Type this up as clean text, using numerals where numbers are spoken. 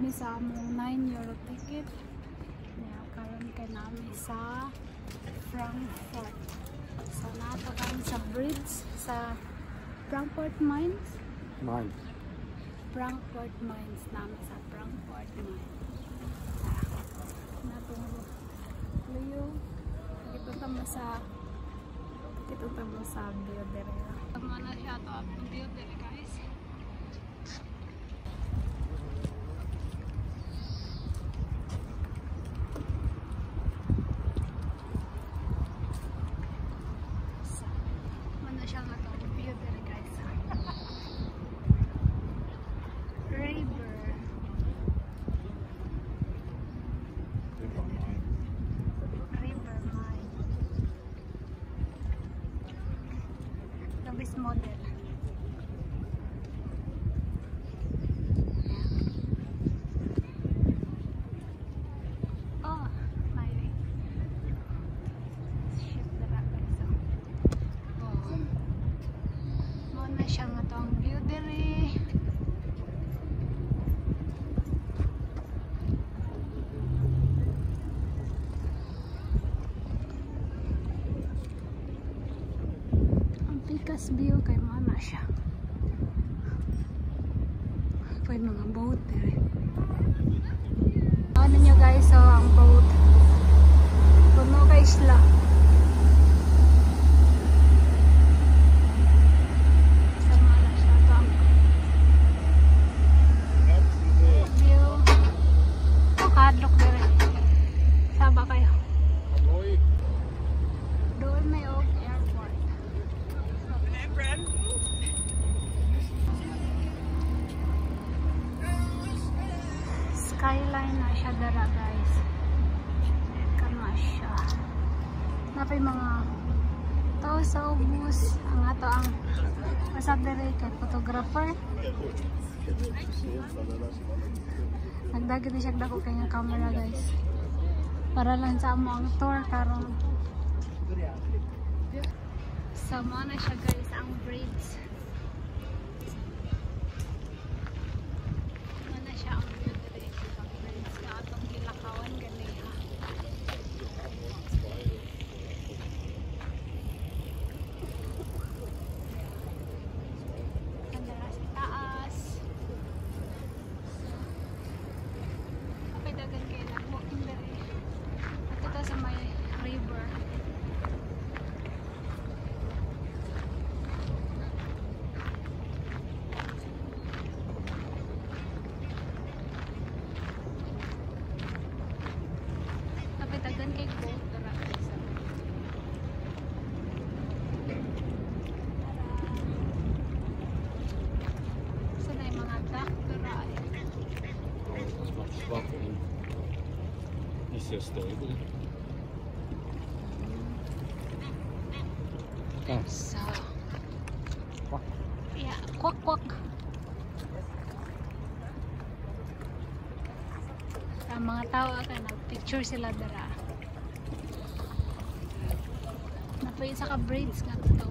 kami sa among 9 € ticket. Karon kay namin sa Frankfurt. So nato kami sa bridge sa Frankfurt Mines. Frankfurt Mines namin sa Frankfurt Mines. Nato luyo. Dito tamo sa Biodere. Tama na siya to ang Biodere guys. Mana siya nga to ang Biodere guys. This model. Oh, my ship dara guys. Oh. Muna siya nga tong view diri. Pikas view kay mana siya. Pwede mga boat eh. Ano nyo guys, so ang boat. Puno kay isla. Sama na siya ito ang view. O kadlok dire. Saba kayo. Doon may airport. Skyline na siya dara guys. Kama siya. Napay mga tao sa ubus. Ang ato ang masab diri kay photographer. Nagdagit na siya dako kay nga camera guys. Para lang sa amo ang tour karon. Sama na siya guys ang bridge. Mana siya ang bridge ka atong gilakawan ganiha. Kandara sa taas. Okay dagan kay nag-walking dere. At ito sa may river. Tagan kay boat dara guys. So na mga dock dara. Niet zo stable. So yeah, kwak kwak. Ang mga tao ka nag-picture sila dara. Napoy sa ka-braids nga to.